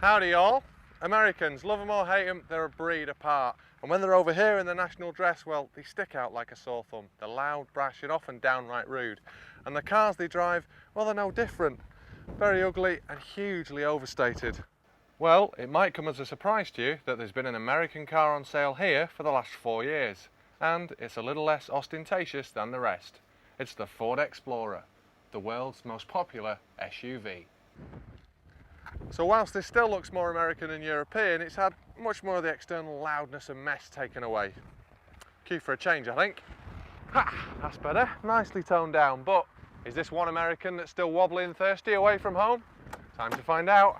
Howdy y'all. Americans, love them or hate them, they're a breed apart. And when they're over here in the national dress, well, they stick out like a sore thumb. They're loud, brash, and often downright rude. And the cars they drive, well, they're no different. Very ugly and hugely overstated. Well, it might come as a surprise to you that there's been an American car on sale here for the last 4 years. And it's a little less ostentatious than the rest. It's the Ford Explorer, the world's most popular SUV. So whilst this still looks more American and European, it's had much more of the external loudness and mess taken away. Cue for a change, I think. Ha! That's better, nicely toned down. But is this one American that's still wobbling thirsty away from home? Time to find out.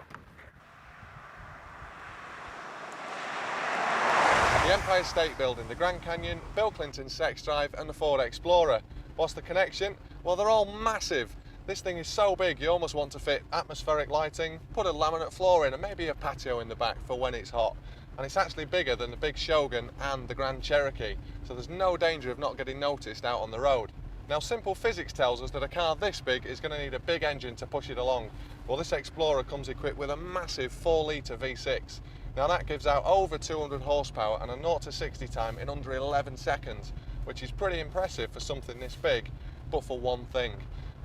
The Empire State Building, the Grand Canyon, Bill Clinton's sex drive and the Ford Explorer. What's the connection? Well, they're all massive. This thing is so big you almost want to fit atmospheric lighting, put a laminate floor in and maybe a patio in the back for when it's hot. And it's actually bigger than the big Shogun and the Grand Cherokee, so there's no danger of not getting noticed out on the road. Now, simple physics tells us that a car this big is going to need a big engine to push it along. Well, this Explorer comes equipped with a massive 4-litre V6. Now that gives out over 200 horsepower and a 0 to 60 time in under 11 seconds, which is pretty impressive for something this big, but for one thing.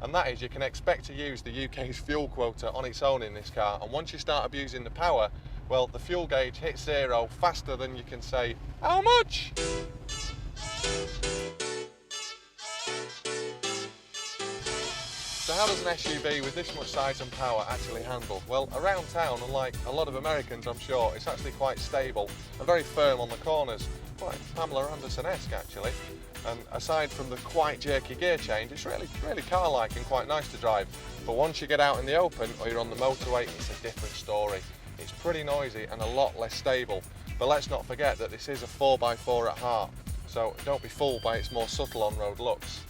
And that is you can expect to use the UK's fuel quota on its own in this car, and once you start abusing the power, well, the fuel gauge hits zero faster than you can say, how much? So how does an SUV with this much size and power actually handle? Well, around town, unlike a lot of Americans I'm sure, it's actually quite stable and very firm on the corners, quite Pamela Anderson-esque actually. And aside from the quite jerky gear change, it's really car-like and quite nice to drive. But once you get out in the open or you're on the motorway, it's a different story. It's pretty noisy and a lot less stable. But let's not forget that this is a 4x4 at heart, so don't be fooled by its more subtle on-road looks.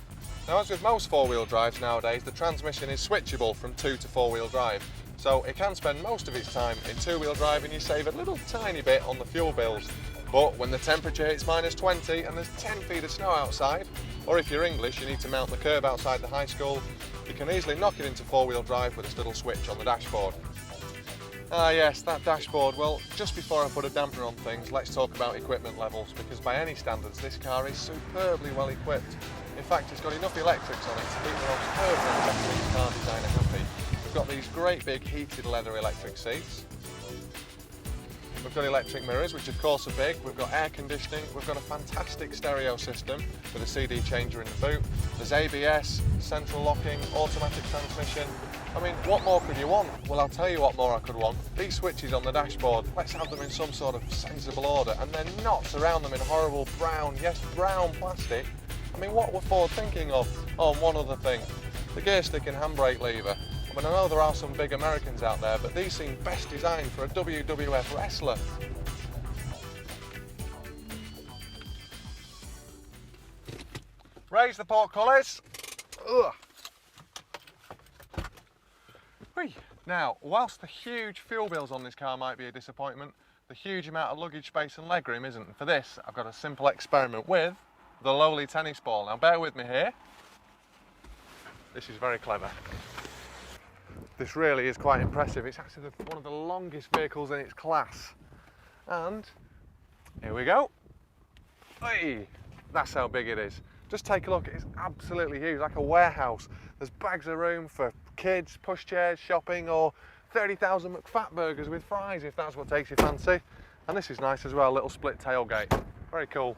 Now, as with most four-wheel drives nowadays, the transmission is switchable from 2 to 4-wheel drive. So it can spend most of its time in 2-wheel drive and you save a little tiny bit on the fuel bills. But when the temperature hits -20 and there's 10 feet of snow outside, or if you're English, you need to mount the curb outside the high school, you can easily knock it into 4-wheel drive with this little switch on the dashboard. Ah yes, that dashboard. Well, just before I put a dampener on things, let's talk about equipment levels, because by any standards, this car is superbly well equipped. In fact, it's got enough electrics on it to keep the most perfect Japanese car designer happy. We've got these great big heated leather electric seats. We've got electric mirrors, which of course are big. We've got air conditioning. We've got a fantastic stereo system with a CD changer in the boot. There's ABS, central locking, automatic transmission. I mean, what more could you want? Well, I'll tell you what more I could want. These switches on the dashboard, let's have them in some sort of sensible order and then not surround them in horrible brown, yes, brown plastic. I mean, what were Ford thinking of? Oh, and one other thing, the gear stick and handbrake lever. I mean, I know there are some big Americans out there, but these seem best designed for a WWF wrestler. Raise the portcullis. Ugh. Whee. Now, whilst the huge fuel bills on this car might be a disappointment, the huge amount of luggage space and legroom isn't. And for this, I've got a simple experiment with the lowly tennis ball. Now, bear with me here. This is very clever. This really is quite impressive. It's actually one of the longest vehicles in its class. And here we go. Hey, that's how big it is. Just take a look, it's absolutely huge, like a warehouse. There's bags of room for kids, pushchairs, shopping, or 30,000 McFatburgers with fries if that's what takes your fancy. And this is nice as well, a little split tailgate. Very cool.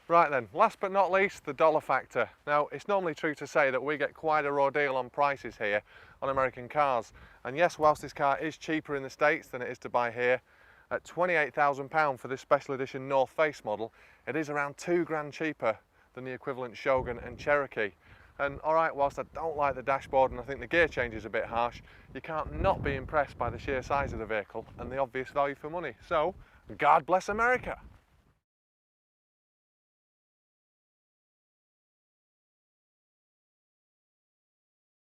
Right then, last but not least, the dollar factor. Now, it's normally true to say that we get quite a raw deal on prices here on American cars. And yes, whilst this car is cheaper in the States than it is to buy here, at £28,000 for this special edition North Face model, it is around £2 cheaper than the equivalent Shogun and Cherokee. And all right, whilst I don't like the dashboard and I think the gear change is a bit harsh, you can't not be impressed by the sheer size of the vehicle and the obvious value for money. So, God bless America.